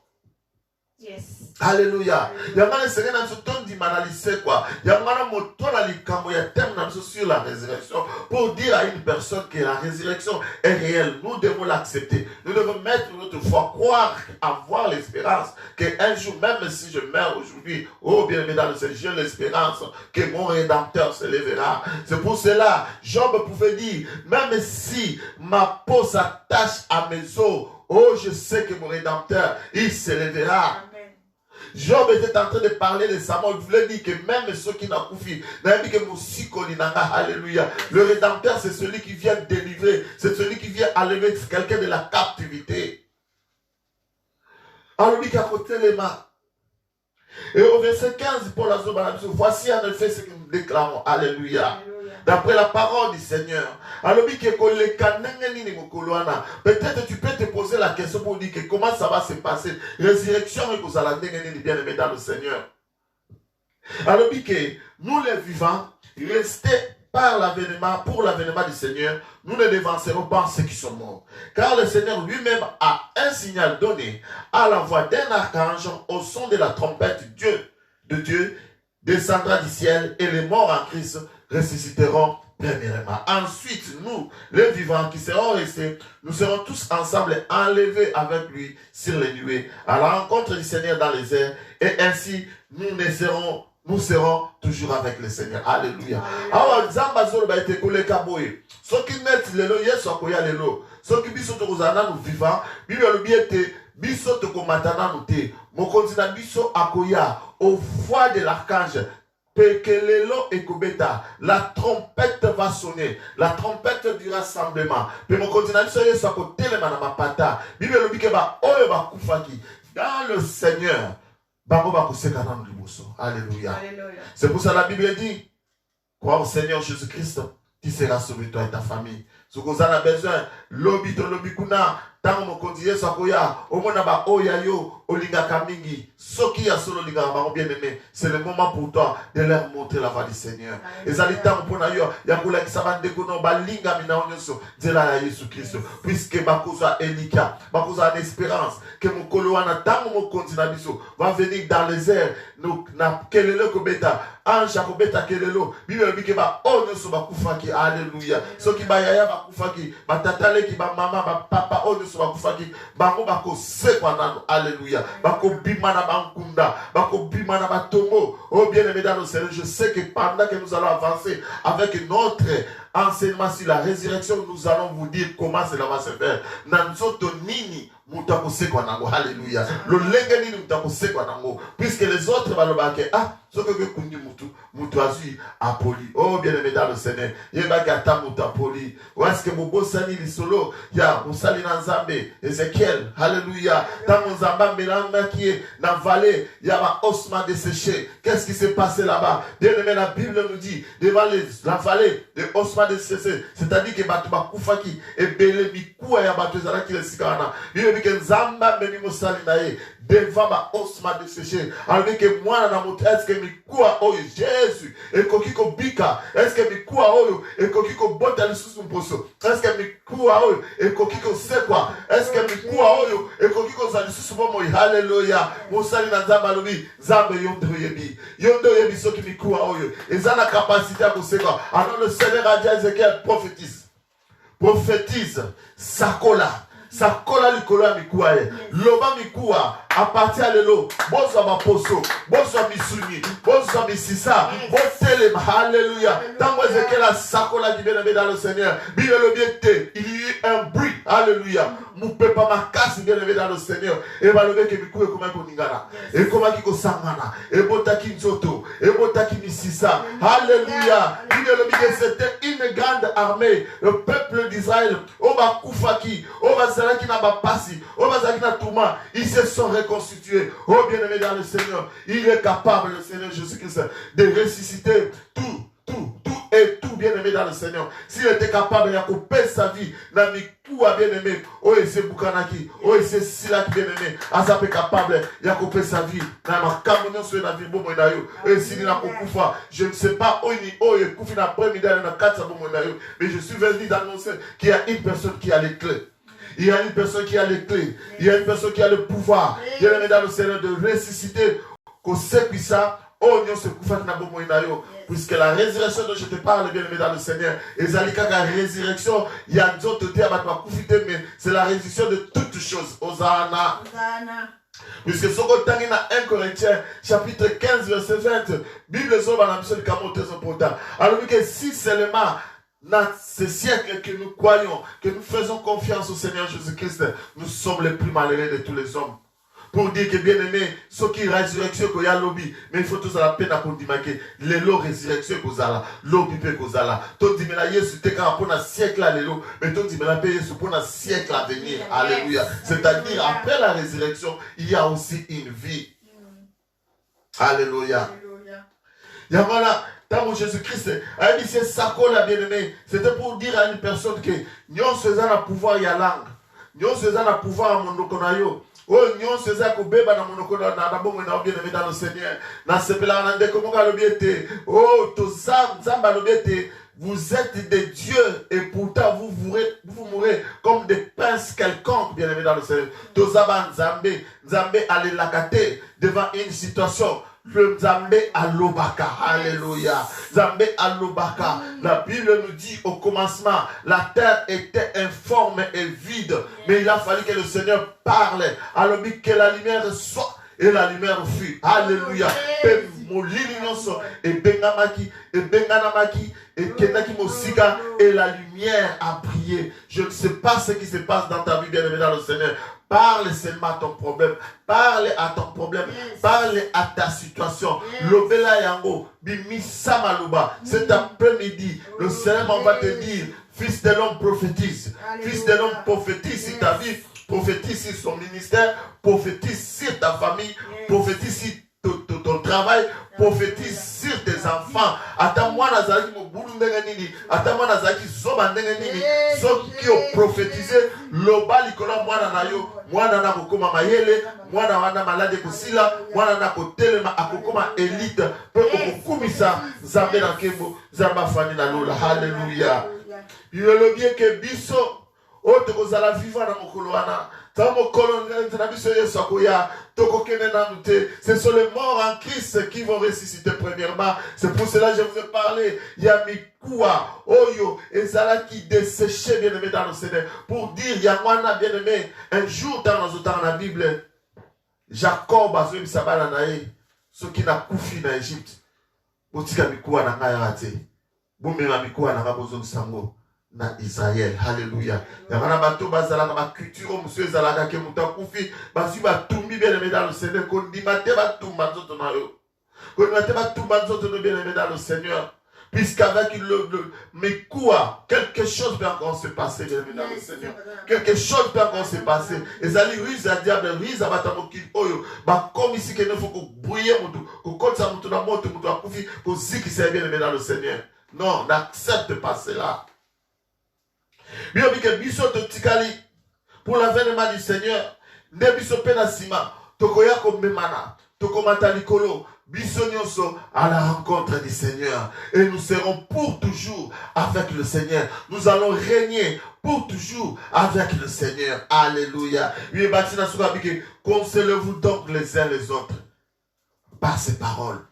Yes. Alléluia. Yamana sengena so tondi manalise quoi. Yamana motona likambo ya thème na sur la résurrection pour dire à une personne que la résurrection est réelle. Nous devons l'accepter. Nous devons mettre notre foi, croire, avoir l'espérance qu'un jour, même si je meurs aujourd'hui, oh bien-aimé dans le Seigneur, j'ai l'espérance que mon Rédempteur se lèvera. C'est pour cela, Job pouvait dire, même si ma peau s'attache à mes os, oh je sais que mon Rédempteur, il se lèvera. Job était en train de parler de sa mort. Il voulait dire que même ceux qui n'ont pas fait, alléluia. Le Rédempteur, c'est celui qui vient délivrer. C'est celui qui vient enlever quelqu'un de la captivité. Alors, il dit qu'à côté les mains. Et au verset 15, Paul a dit, voici en effet ce que nous déclarons. Alléluia. D'après la parole du Seigneur. Alors, peut-être tu peux te poser la question pour dire que comment ça va se passer. Résurrection et vous allez bien aimé dans le Seigneur. Alors, nous les vivants, restez par l'avènement, pour l'avènement du Seigneur, nous ne devancerons pas ceux qui sont morts. Car le Seigneur lui-même a un signal donné à la voix d'un archange au son de la trompette de Dieu descendra du ciel et les morts en Christ ressusciteront premièrement. Ensuite, nous, les vivants qui serons restés, nous serons tous ensemble enlevés avec lui sur les nuées, à la rencontre du Seigneur dans les airs, et ainsi nous serons toujours avec le Seigneur. Alléluia. Alors, Zamba Zoro ba été collé kaboye. Ce qui net lelo yeso akoya lelo. Ce qui biso to kozana nous vivants, bibi olobiete biso to komatana nous te. Mokonzi na biso akoya au voix de l'archange. Pekelelo et Kobeta, la trompette va sonner, la trompette du rassemblement. Pe mokonzi na biso yeso akotele mana mapata. Bibi olobi ke ba oyo ba kufaki dans le Seigneur. Alléluia. C'est pour ça que la Bible dit, crois au Seigneur Jésus-Christ, tu seras sauvé toi et ta famille. Ce que vous avez besoin, l'obi to l'obi kuna, tant mon continuer sakoya, au moins ba oyayo, olinga kamingi, soki ya solo linga bien aimé, c'est le moment pour toi de leur montrer la voie du Seigneur. Et ça dit tant pour nayo, ya kula kisabande kono ba linga mina onyoso, dela ya Jésus Christ, puisque bakoza elika, bakoza espérance, que mon koloana tant mon continent biso va venir dans les airs, nous na kelelo kobeta, ange kobeta kelelo, bible bike ba onyoso bakufaki, alléluia. Soki ba yaya bakufaki, ba tatale ki ba mama ba papa onyoso bakufaki, bango bako sekwa nano, alléluia. Bako bimana bankunda, bako bimana batomo. Oh bien-aimé dans le Seigneur, je sais que pendant que nous allons avancer avec notre enseignement sur la résurrection, nous allons vous dire comment cela va se faire. Nanzoto nini mutako sekwa nango, alléluia. Le lenge nini mutako sekwa nango, puisque les autres balobake ah ce que kundi mutu azui apoli. Oh bien-aimé dans le Seigneur, yebagata mutu apoli. Ou est-ce que bobo sani li solo ya musali nanzambe Ézéchiel, alléluia. Dans mon zamba melanga qui est dans vallée, il y a un osman desséché. Qu'est-ce qui s'est passé là-bas? Bien-aimé, la Bible nous dit devant la vallée de osman desséché, c'est-à-dire que batuba kufaki et belé bikuwa ya batu zaraki le sikana. Bible dit que nzamba meni musali nae devant ma osman desséché. Alors que moi na moto est-ce que mikuwa oyo Jésus et kokiko bika, est-ce que mikuwa oyo et kokiko bota le sous mposo, est-ce que mikuwa oyo et kokiko sekwa, est-ce que mikuwa oyo et kokiko za sous momo, alléluia. Musali na nzamba lobi nzambe yondo yebi soki mikuwa oyo ezana capacité à kosekwa. Alors le Seigneur a dit à Ézéchiel, prophétise sakola likolo ya mikuwa ye loba mikuwa à partir de l'eau, bonsoir ma poso, bonsoir misuni, bonsoir misisa, bonsoir alléluia. Tant que Ézéchiel a sakola qui vient dans le Seigneur, il y a eu un bruit, alléluia. Mon peuple ma casse bien aimé dans le Seigneur. Et va lever que mikou et comment qu'on n'ingara. Et comment qu'il ko sangana. Et botaki nzoto. Et botaki misisa. Alléluia. Il y a le milieu, c'était une grande armée. Le peuple d'Israël. Oba Koufaki. Oba Zalaki n'a pas passé. Oba Zalaki n'a tourment. Ils se sont reconstitués. Oh bien aimé dans le Seigneur. Il est capable, le Seigneur Jésus-Christ, de ressusciter tout bien aimé dans le Seigneur. S'il était capable de couper sa vie, dans mes coups bien aimé, oh et c'est Boukanaki, oh et c'est Silak bien aimé, Azap est capable de couper sa vie, dans ma camonion sur la vie, bon monayo, et s'il n'a pas koufa, je ne sais pas, oh et koufi n'a pas mis dans la 4 bon monayo, mais je suis venu d'annoncer qu'il y a une personne qui a les clés. Il y a une personne qui a les clés, il y a une personne qui a le pouvoir, bien aimé dans le Seigneur, de ressusciter, qu'on sait puis ça. Oh, non, c'est puisque la résurrection dont je te parle, bien aimé dans le Seigneur, et Zalika, la résurrection, il y a d'autres termes à mais c'est la résurrection de toutes choses. Hosanna. Puisque ce qu'on a dans 1 Corinthiens, chapitre 15, verset 20, Bible est dans la mission de Camotes important. Alors que si seulement dans ce siècle que nous croyons, que nous faisons confiance au Seigneur Jésus-Christ, nous sommes les plus malheureux de tous les hommes. Pour dire que bien aimé, ce qui est résurrection qu'il y a lobby, mais il faut tous à la peine pour dire que les lots résurrection qu'on a là, lobby peut qu'on a là. Tout dit mais là Jésus t'es quand pour un siècle là les lots, mais tout dit mais là Jésus pour un siècle à venir. Alléluia. C'est-à-dire après la résurrection, il y a aussi une vie. Alléluia. Il y a voilà. Tant que Jésus-Christ a dit c'est ça qu'on a bien aimé, c'était pour dire à une personne que nous faisons le pouvoir y a langue, nous faisons le pouvoir à mon dokonayo. Oh, nous faisons le bébé dans mon dokonayo, na bien aimé dans le Seigneur, na sepela na ndeko monga lobiete. Oh, to zamba lobiete. Vous êtes des dieux et pourtant vous mourrez comme des princes quelconques, bien aimé dans le Seigneur. To zamba nzambe allez la cater devant une situation. le Nzambe alobaka. Alléluia. Nzambe alobaka. La Bible nous dit au commencement, la terre était informe et vide, mais il a fallu que le Seigneur parle. Alors que la lumière soit. Et la lumière fut. Alléluia. Et bengamaki, et benganamaki, et kenaki mosika, et la lumière a brillé. Je ne sais pas ce qui se passe dans ta vie, bien-aimé dans le Seigneur. Parle seulement à ton problème. Parle à ton problème. Parle à ta situation. Lobela yango, bimisa maluba. Cet après-midi, le Seigneur va te dire, fils de l'homme prophétise. Fils de l'homme prophétise sur ta vie. Prophétise sur son ministère, prophétise sur ta famille, prophétise sur ton travail, prophétise sur tes enfants. Attends-moi, Nazaki, mon boulou ndengenini. Attends-moi, Nazaki, zoba ndengenini. Ceux qui ont prophétisé, loba likola mwana na yo, mwana na kokoma mayele, mwana wana malade kusila, mwana na kotelema akokoma élite, pe okumisa zambe na kembo, zamba fani na lola. Hallelujah. Il est le bien que biso. Oh, tu vas la vivre dans mon coloana. Ce sont les morts en Christ qui vont ressusciter premièrement. C'est pour cela que je vous ai parlé. Il y a Mikoua, Oyo, et Zala qui desséchaient bien aimé dans le Seigneur. Pour dire, il y a Mwana bien aimé. Un jour dans la Bible, Jacob a fait Sabala Nae, ce qui n'a koufi dans l'Égypte. Botika Mikoua n'a pas raté. Boumera Mikoua n'a pas besoin de sango. Na Israël, alléluia. Yamana bato bazala na culture monsieur zalaka ke mutakufi basi batumbi bien aimé dans le Seigneur kondi mate batumba nzoto na yo. Kondi mate batumba nzoto no bien aimé dans le Seigneur. Puisqu'avec mais quoi, quelque chose peut encore se passer bien aimé dans le Seigneur. Quelque chose peut encore se passer. Et zali ruse à diable ruse à batamokil oyo. Ba comme ici que ne faut que brouiller mutu, ko kotsa mutu na moto mutu akufi ko ziki c'est bien aimé dans le Seigneur. Non, n'accepte pas cela. Bien que biso to tikali pour l'avènement du Seigneur, ne biso penasima, tokoya ko memana, tokomata likolo, biso nyonso à la rencontre du Seigneur. Et nous serons pour toujours avec le Seigneur. Nous allons régner pour toujours avec le Seigneur. Alléluia. Oui, batina soukabike, consolez-vous donc les uns les autres par ces paroles.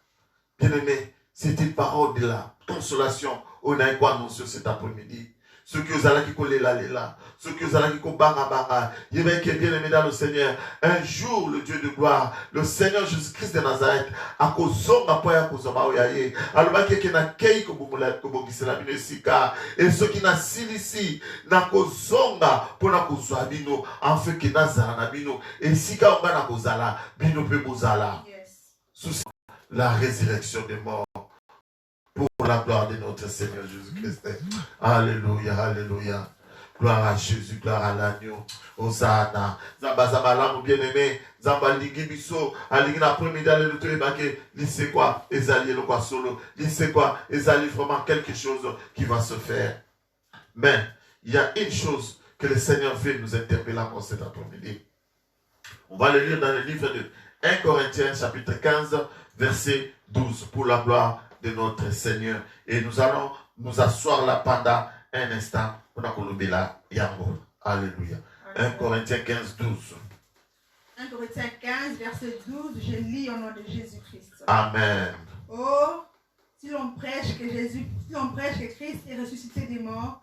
Bien-aimés, c'est une parole de la consolation. On a quoi annoncer cet après-midi. Ceux qui ont qui collent là, ceux qui ont qui collent banga, il va être bien aimé dans le Seigneur. Un jour, le Dieu de gloire, le Seigneur Jésus-Christ de Nazareth, a kozonga po ya kozoma oyaye. Alors qui na kei ko bumula ko bogisela bino sika. Et ceux qui na silisi na kozonga po na kozwa bino, en fait que nazara na bino. Et sika on na kozala bino pe bozala. Sous la résurrection des morts. Pour la gloire de notre Seigneur Jésus-Christ. Alléluia, alléluia. Gloire à Jésus, gloire à l'agneau. Hosanna. Zamba zamba l'amour bien-aimé. Zamba ligi biso. Aligi na premier d'aller le tour et c'est quoi? Ezali le quoi solo. C'est quoi? Ezali vraiment quelque chose qui va se faire. Mais il y a une chose que le Seigneur veut nous interpeller encore cet après-midi. On va le lire dans le livre de 1 Corinthiens chapitre 15 verset 12 pour la gloire de notre Seigneur. Et nous allons nous asseoir là pendant un instant. Alléluia. 1 Corinthiens 15, 12. 1 Corinthiens 15, verset 12, je lis au nom de Jésus-Christ. Amen. Oh, si l'on prêche que Christ est ressuscité des morts,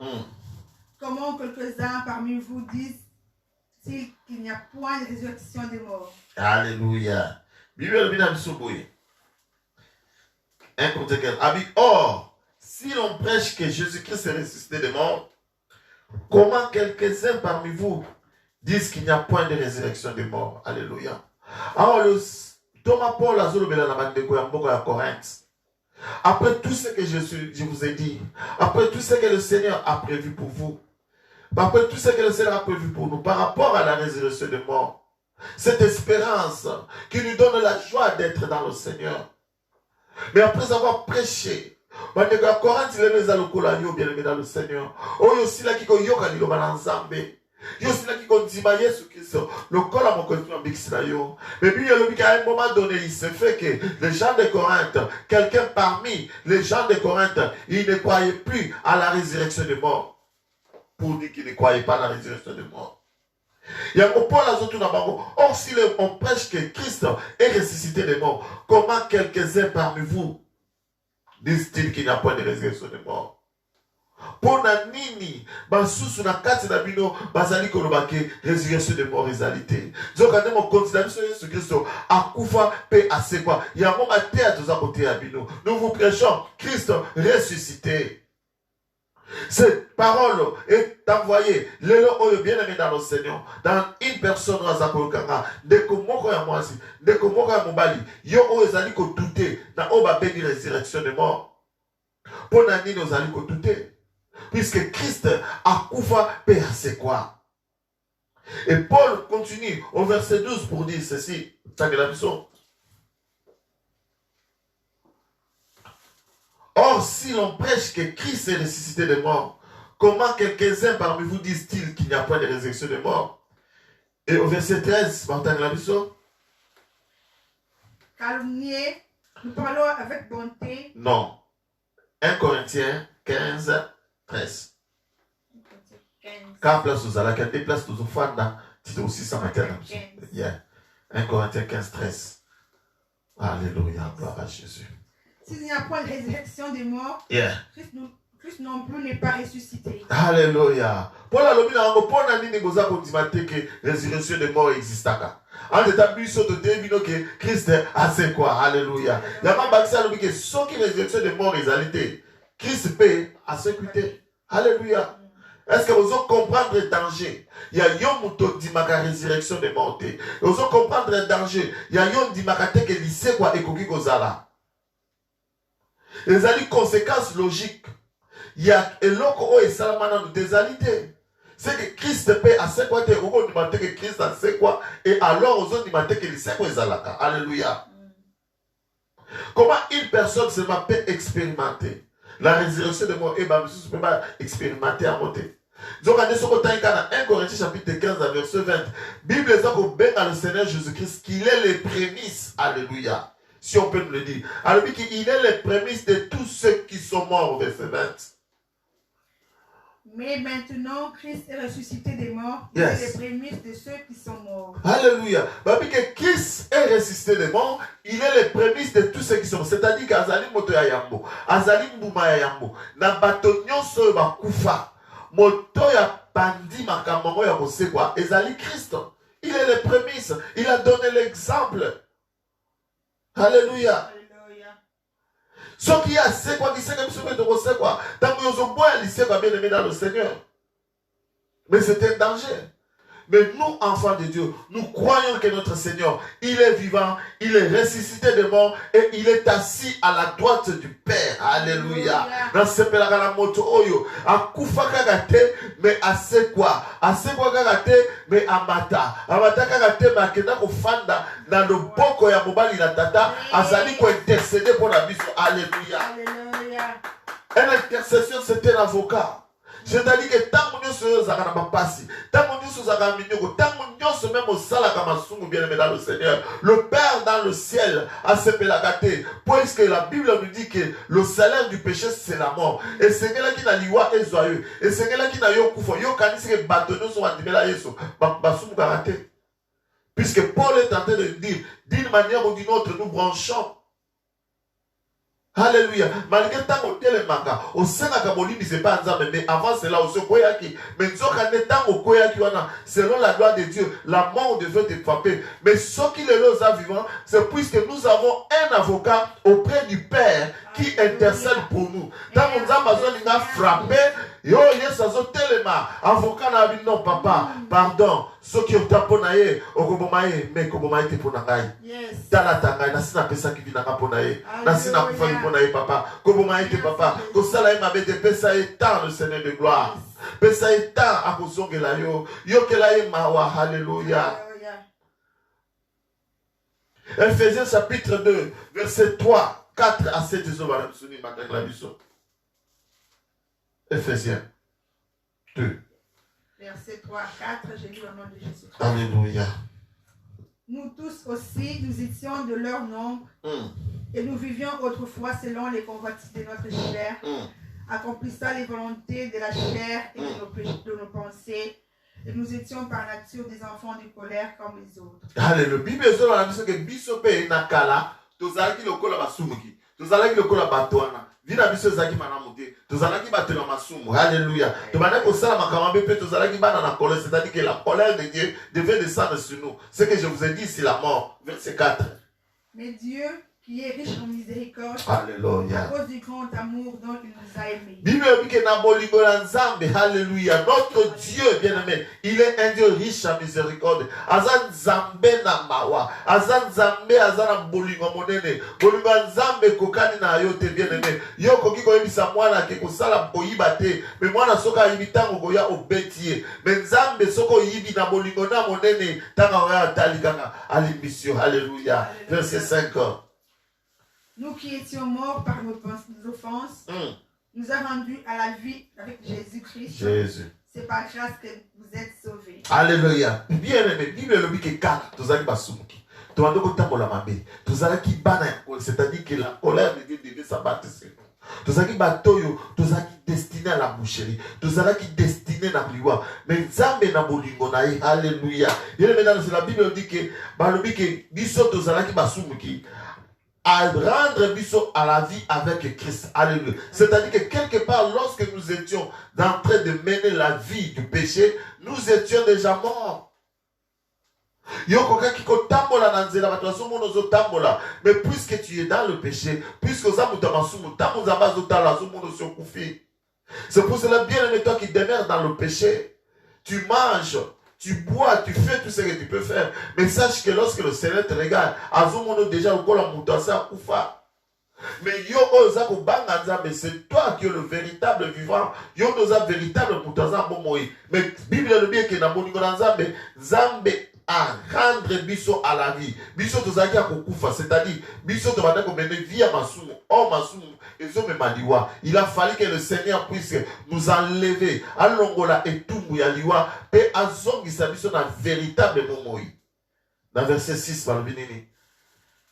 comment quelques-uns parmi vous disent-ils qu'il n'y a point de résurrection des morts? Alléluia. Bible bien Soboye. 1 Corinthiens 15. Or, si l'on prêche que Jésus-Christ est ressuscité des morts, comment quelques-uns parmi vous disent qu'il n'y a point de résurrection des morts? Alléluia. Alors, Thomas Paul a zolobela na bandeko ya mboko ya Corinthe. Après tout ce que je vous ai dit, après tout ce que le Seigneur a prévu pour vous, après tout ce que le Seigneur a prévu pour nous par rapport à la résurrection des morts, cette espérance qui nous donne la joie d'être dans le Seigneur. Mais après avoir prêché, bandeko ya Corinthe les alokola yo bien aimé dans le Seigneur. Oyo sila kiko yoka liloba na Nzambe. Yo sila kiko ndima Yesu Kristo. Lokola moko mbikisila yo. Mais puis à un moment donné, il se fait que les gens de Corinthe, quelqu'un parmi les gens de Corinthe, ils ne croyaient plus à la résurrection des morts. Pour dire qu'ils ne croyaient pas à la résurrection des morts. Il y a un Paul à bango. Or, si on prêche que Christ est ressuscité des morts, comment quelques-uns parmi vous disent-ils qu'il n'y a pas de résurrection des morts? Pona nini basusu na kati na bino bazali kolobake résurrection de mort réalité zokande mo continuation Yesu Christo akufa pe asekwa ya mo matea toza kote ya bino. Nous vous prêchons Christ ressuscité. Cette parole est envoyée lelo oyo bien aimé dans le Seigneur dans une personne razakokanga ndeko moko ya mwasi ndeko moko ya mobali yo oyo ezali ko douter na oba béni résurrection de mort. Pona nini ozali ko douter? Puisque Christ a koufa pe c'est quoi? Et Paul continue au verset 12 pour dire ceci. Or, si l'on prêche que Christ est ressuscité des morts, comment quelques-uns parmi vous disent-ils qu'il n'y a pas de résurrection des morts? Et au verset 13, Martin Glabisso. Calomnier, nous parlons avec bonté. Non. 1 Corinthiens 15. 13. 4 places aux alaka, 2 places aux fanda, c'est aussi ça matin. Yeah. 1 Corinthiens 15, 13. Alléluia, gloire à Jésus. S'il n'y a pas de résurrection des morts, yeah. Christ non plus n'est pas ressuscité. Alléluia. Pour la lobina, on peut pas dire que la résurrection des morts existe. En état buisson de débino que Christ a c'est quoi? Alléluia. Il y a pas baxé à l'objet que ce qui est résurrection des morts réalité. Christ paie à sécurité. Alléluia. Est-ce que vous comprenez le danger? Il y a yon dit ma résurrection des morts. Vous comprenez le danger? Il y a yon dit ma que lycée quoi et koki kozala. Les ali conséquences logiques. Il y a eloko et salamana de désalité. C'est que Christ paie à ce quoi te vous demandez que Christ a ce quoi et alors vous demandez que lycée quoi zalaka. Alléluia. Comment une personne se peut expérimenter la résurrection de mort et ma monsieur ne peut pas expérimenter à monter. Donc, on est sur 1 Corinthiens chapitre 15, verset 20. Bible est au bénin le Seigneur Jésus-Christ qu'il est les prémices. Alléluia. Si on peut nous le dire. Alors, il est les prémices de tous ceux qui sont morts, verset 20. Mais maintenant, Christ est ressuscité des morts. Il est les prémices de ceux qui sont morts. Alléluia. Parce que Christ est ressuscité des morts, il est les prémices de tous ceux qui sont morts. C'est-à-dire qu'Azali Moto ya Yambo, Azali Mbouma ya Yambo, Nabato Nyonso ba Kufa, Moto ya Pandi Makamongo ya Mosekwa, Ezali Christ. Il est les prémices. Il a donné l'exemple. Alléluia. Ce qui a c'est quoi qui sait que vous de c'est quoi. Tant que vous avez lycée bien aimé dans le Seigneur. Mais c'est un danger. Mais nous, enfants de Dieu, nous croyons que notre Seigneur, il est vivant, il est ressuscité de mort et il est assis à la droite du Père. Alléluia. Dans ce père la moto oyo, a kufa kagate, mais à c'est quoi? À c'est quoi kagate, mais à mata. À mata kagate, mais à kena kofanda, dans le boko ya mobali la tata, azali ko intercéder pour la mission. Alléluia. Alléluia. Un intercession, c'était l'avocat. C'est-à-dire que tant que nous sommes passé, tant que nous sommes même au salakamasumu bien aimé dans le Seigneur, le Père dans le ciel a se pelagate, puisque la Bible nous dit que le salaire du péché c'est la mort. Et c'est là qui n'a liwa et joyeux. Et c'est là qui n'a yo kufo, yo kanisi que bâtonneaux sont animés yeso, basumu karate. Puisque Paul est en train de dire, d'une manière ou d'une autre, nous branchons. Alléluia. Malgré tant que tel manga, au Sénat Kabolini c'est pas ensemble, mais avant cela, au Sokoyaki, mais nous avons au Koyaki, selon la loi de Dieu, la mort devait être frappée. Mais ce qui est là vivant, c'est puisque nous avons un avocat auprès du Père qui intercède pour nous. Tant que nous avons frappé, yo yes azo telema avocat na non papa pardon ce qui otaponaye okobomaye mais kobomaye te ponangai tala tangai na sina pesa ki vinanga ponaye na sina kufali ponaye papa kobomaye te papa ko sala e mabe te pesa e tant le Seigneur de gloire pesa e tant akozongela yo yo kela e mawa. Alléluia. Ephésiens chapitre 2 verset 3 4 à 7 Ephésiens 2. Verset 3 à 4, j'ai lu au nom de Jésus. Alléluia. Nous tous aussi, nous étions de leur nombre et nous vivions autrefois selon les convoitises de notre chair, accomplissant les volontés de la chair et de nos pensées. et nous étions par nature des enfants de colère comme les autres. Alléluia. Bible est sur la mission que biso pe nakala, tozalaki lokola basumuki, tozalaki lokola batwana. Vina biso zaki manamuti, tozalaki batela masumu. Alléluia. Tobana ko sala makambe pe tozalaki bana na colère, c'est-à-dire que la colère de Dieu devait descendre sur nous. Ce que je vous ai dit, c'est la mort. Verset 4. Mais Dieu, qui est riche en miséricorde, Alléluia. à cause du grand amour dont il nous a aimés. Bible dit que na bolingo na Nzambe, alléluia. Notre Dieu bien-aimé, il est un Dieu riche en miséricorde. Azan Nzambe na mawa, azan Nzambe azana bolingo monene. Bolingo Nzambe kokani na yote bien-aimé. Yo koki ko yebisa mwana ke kosala boyiba te, mais mwana soka yibitango koya obetie. Mais Nzambe soko yibi na bolingo na monene, tanga oya talikanga alimbisio. Alléluia. Verset 5. Nous qui étions morts par nos offenses, nous a rendus à la vie avec Jésus-Christ. Jésus. C'est par grâce que vous êtes sauvés. Alléluia. Bien aimé, Bible le dit que quand tu as basumuki, tu as donc tambola mabe, tu as qui bana, c'est-à-dire que la colère de Dieu devait s'abattre sur nous. Tu as qui batoyo, tu as qui destiné à la boucherie, tu as qui destiné à la liwa, mais Nzambe na bolingo na ye. Alléluia. Bien aimé, dans la Bible dit que balobi que biso tu as qui basumuki à rendre biso à la vie avec Christ. Alléluia. C'est-à-dire que quelque part, lorsque nous étions en train de mener la vie du péché, nous étions déjà morts. Mais puisque tu es dans le péché, puisque c'est pour cela, bien aimé, toi qui demeures dans le péché, tu manges, tu bois, tu fais tout ce que tu peux faire. Mais sache que lorsque le Seigneur te regarde, déjà mais c'est toi qui es le véritable vivant. Yo doza véritable mutaza bomoi. Mais Bible le bien que na boningo Nzambe, Nzambe à rendre biso à la vie. Biso tozaki a kokufa, c'est-à-dire biso to bata ko mener vie à masumu. Oh masumu. Il a fallu que le Seigneur puisse nous enlever à l'ongola et tout mouya et à zongi sa mission dans véritable momoi. Dans verset 6 par le bénéni.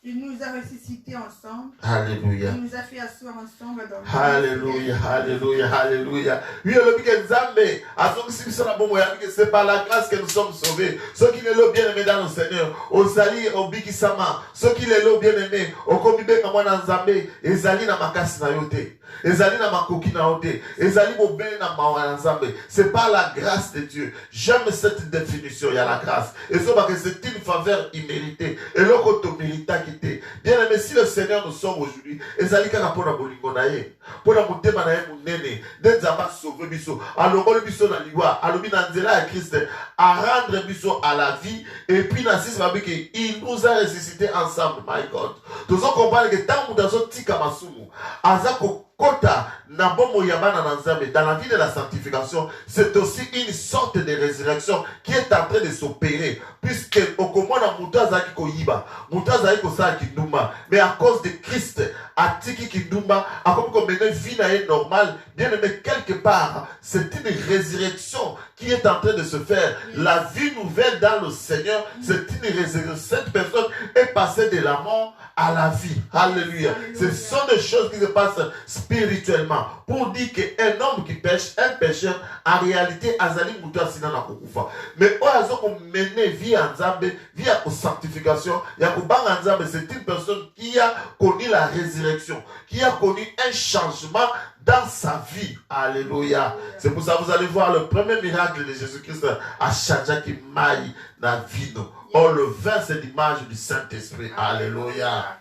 Il nous a ressuscités ensemble. Alléluia. Il nous a fait asseoir ensemble dans le Alléluia, alléluia, alléluia. Oui, le bien Nzambe, à son si la bombe, c'est par la grâce que nous sommes sauvés. Ceux qui le bien aimé dans le Seigneur, au Zali, au Bikisama, ceux qui le bien aimé, au Komibe Kamwana Nzambe, Ezali na makasi na yote. Ezali na makoki na yote. Ezali bobele na mawa Nzambe. C'est par la grâce de Dieu. J'aime cette définition, il y a la grâce. Et c'est une faveur imméritée. Et l'autre mérita qui bien aimé, si le Seigneur nous sauve aujourd'hui, ezali kaka pona bolingo na ye, pona motema na ye munene, d'Nzamba sauver biso, alongoli biso na liwa, alobi na nzela ya Christ, à rendre biso à la vie, et puis na six babiki, il nous a ressuscité ensemble, my God. Tous on comprend que tant mudazo tika masumu, azako kota na bomo yabana na Nzambe, dans la vie de la sanctification, c'est aussi une sorte de résurrection qui est en train de s'opérer, puisque au komona mutaza ki koyiba, mutaza ki kosa ki ndumba, mais à cause de Christ, à tiki ki ndumba, à comme mener vie na normale, bien aimé quelque part, c'est une résurrection qui est en train de se faire. La vie nouvelle dans le Seigneur, c'est une résurrection. Cette personne est passée de la mort à la vie. Alléluia. Ce sont des choses qui se passent spirituellement. Pour dire qu'un homme qui pêche, un pécheur, en réalité, Azali Mouta Sinana Kokufa. Mais oyazo qu'on mène vie en Nzambe, vie à sanctification, Yakubang Nzambe, c'est une personne qui a connu la résurrection, qui a connu un changement dans sa vie. Alléluia. C'est pour ça que vous allez voir le premier miracle de Jésus-Christ à Chadja qui maille dans la vie. Oh, le vin, c'est l'image du Saint-Esprit. Alléluia.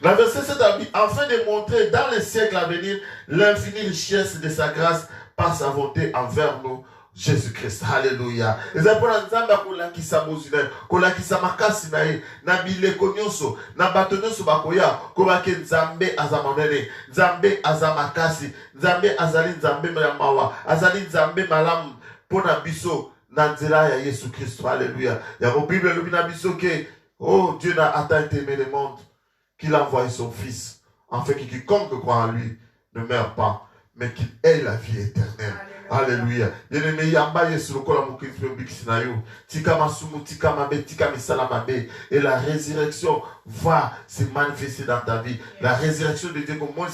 Dans verset 7, afin de montrer dans les siècles à venir l'infinie richesse de sa grâce par sa volonté envers nous, Jésus-Christ. Alléluia. Les apôtres Nzamba kolakisa mozina, kolakisa makasi na ye, na bileko nyonso, na bato nyonso bakoya, kobake Nzambe azamanene, Nzambe azamakasi, Nzambe azali Nzambe mawa, azali Nzambe malamu pona biso na nzela ya Yesu Christ. Alléluia. Ya ko Bible le bina biso ke oh Dieu n'a atteint aimé le monde qu'il a envoyé son fils afin que quiconque croit en lui ne meure pas mais qu'il ait la vie éternelle. Alléluia. Bien-aimé, yamba yesu lokola mokristo bikisina yo. Tika masumu, tika mabe, tika misala mabe. Et la résurrection va se manifester dans ta vie. La résurrection de Dieu comme moi,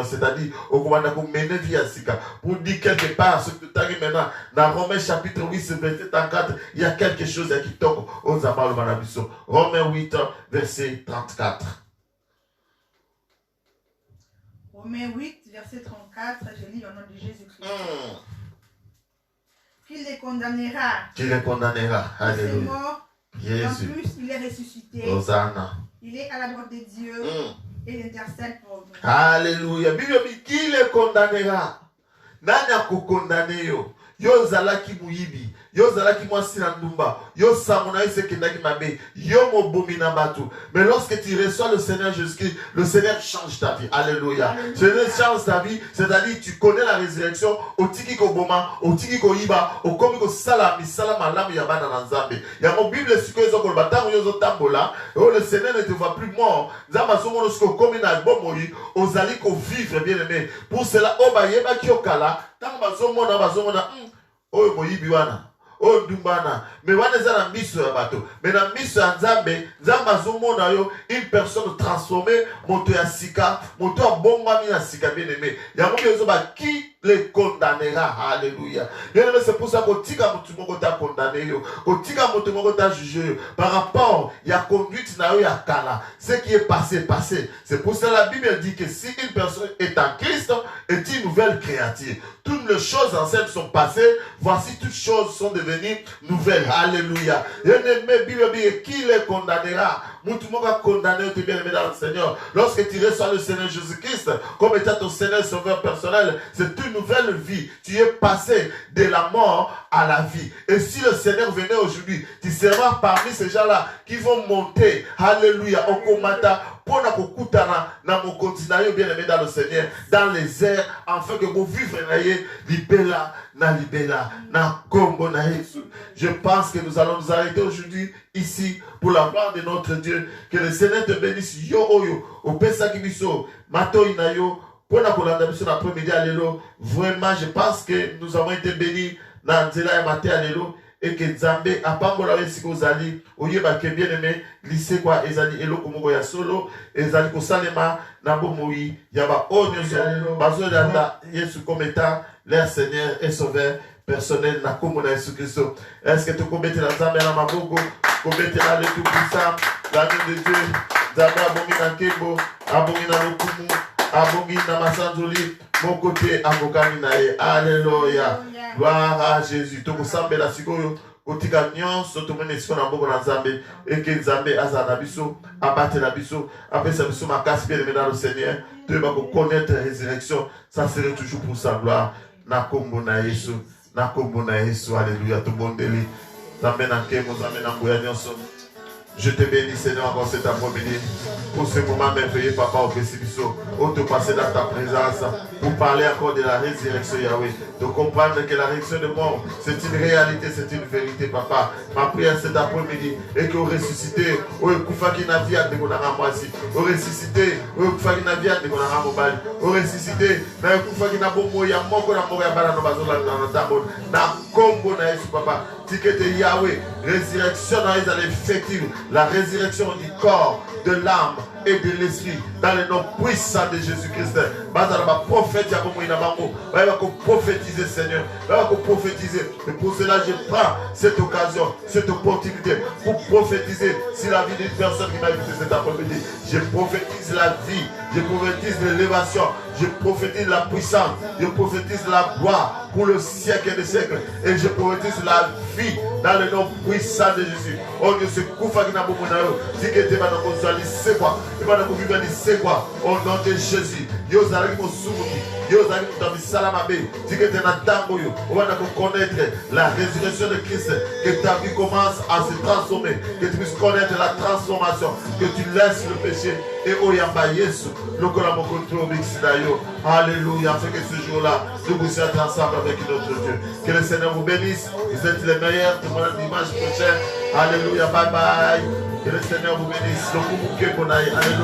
c'est-à-dire, au commandant qu'on mène vie à Sika. Pour dire quelque part, ce que tu as dit maintenant, dans Romains chapitre 8, verset 34, il y a quelque chose qui toque aux amal manabiso. Romains 8, verset 34. Romains 8, verset 34, je lis au nom de Jésus-Christ. Qui les condamnera. Qui les condamnera. Alléluia. Il est mort. Jésus. En plus, il est ressuscité. Hosanna. Il est à la droite de Dieu. Et il intercède pour nous. Alléluia. Bible dit qui les condamnera. Nani a condamné yo. Yo zalaki muyibi. Yo zalaki mwasi na ndumba. Yo samona ese kendaki mabe. Yo mobomi na batu. Mais lorsque tu reçois le Seigneur Jésus-Christ, le Seigneur change ta vie. Alléluia. Le Seigneur change ta vie. C'est-à-dire tu connais la résurrection. Otiki ko boma. Otiki ko iba. Okomi ko salami. Salama lamu yabana na nzambe. Ya mo Bible siko yozo kolba. Tango yozo tambola. Oh le Seigneur ne te voit plus mort. Zama somo losko komi na bomoyi. Ozali ko vivre bien aimé. Pour cela, oba yeba kiokala. Tango bazomona. Oh moyibi wana. Oh dumbana. Mais wana za na miso ya bato. Mais na miso ya nzambe, nzamba azomona yo une personne transformée, moto ya sika, moto ya bomba mi na sika bien aimé. Ya moto yozo ba qui les condamnera. Alléluia. Bien aimé, c'est pour ça que tika moto moko ta condamné yo. Ko tika moto moko ta jugé yo. Par rapport ya conduite na yo ya kala. Ce qui est passé. C'est pour ça que la Bible dit que si une personne est en Christ, est une nouvelle créature. Toutes les choses anciennes sont passées, voici toutes choses sont devenues nouvelles. Alléluia. Bien-aimé, Bible dit qui les condamnera. Moutumoka condamné, tu bien aimé dans le Seigneur. Lorsque tu reçois le Seigneur Jésus-Christ comme étant ton Seigneur Sauveur personnel, c'est une nouvelle vie. Tu es passé de la mort à la vie. Et si le Seigneur venait aujourd'hui, tu seras parmi ces gens-là qui vont monter. Alléluia. Au comata. Pour na kokutana na mon continent bien aimé dans le Seigneur, dans les airs, afin que vous vivez libella na kombo na Yesu. Je pense que nous allons nous arrêter aujourd'hui ici pour la gloire de notre Dieu. Que le Seigneur te bénisse. Yo oyo au pesa kibiso mato inayo pour na kolanda biso na après-midi alelo. Vraiment, je pense que nous avons été bénis dans nzela ya matin alelo. Et que Nzambe apambola wesi kozali oyeba ke bien aimé lycée kwa ezali eloko moko ya solo ezali kosalema na bomoi ya ba onyoso bazolanda Yesu comme étant leur Seigneur et Sauveur personnel na kombo na Yesu Christo. Est-ce que tu combete la Nzambe na maboko combete la le tout puissant la main de Dieu Nzambe abongi na nkembo abongi na lokumu abongi na masanzoli mon côté avokami na ye. Alléluia. Gloire à Jésus. Toko sambela sikoyo kotika nyonso tomene siko na mboko na Nzambe et que Nzambe azana biso abate na biso apesa biso makasi bien aimé dans le Seigneur. Tu vas connaître la résurrection, ça serait toujours pour sa gloire. Na kombo na Yesu, na kombo na Yesu. Alléluia. To bondeli. Nzambe na nkemo, Nzambe na nguya nyonso. Je te bénis, Seigneur, encore cet après-midi, pour ce moment merveilleux, Papa, au Pessibiso, où te passer dans ta présence, pour parler encore de la résurrection, Yahweh, de comprendre que la résurrection de mort, c'est une réalité, c'est une vérité, Papa. Ma prière cet après-midi est que vous ressuscitez, vous ressuscitez, vous ressuscitez, vous ressuscité, Papa. Yahweh, résurrection dans les effectifs, la résurrection du corps, de l'âme et de l'esprit, dans le nom puissant de Jésus-Christ. Prophétiser, Seigneur, prophétiser. Et pour cela, je prends cette occasion, cette opportunité pour prophétiser si la vie d'une personne qui m'a invité cet après-midi. Je prophétise la vie, je prophétise l'élévation, je prophétise la puissance, je prophétise la gloire pour le siècle des siècles. Et je prophétise la vie dans le nom puissant de Jésus. Oh Dieu, ce koufa qui n'a pas de dit que tu vas nous aller, c'est quoi? Tu vas nous vivre, c'est quoi? Au nom de Jésus. Yo zalaki mo sumuki, yo zalaki mo salama be, dit que tu n'as tango yo, on va connaître la résurrection de Christ, que ta vie commence à se transformer, que tu puisses connaître la transformation, que tu laisses le péché et oyamba Yesu, le colamo contrôle yo. Alléluia, afin que ce jour-là, nous puissions être ensemble avec notre Dieu. Que le Seigneur vous bénisse, vous êtes les meilleurs, tout le monde dimanche prochain. Alléluia, bye bye. Que le Seigneur vous bénisse. Alléluia.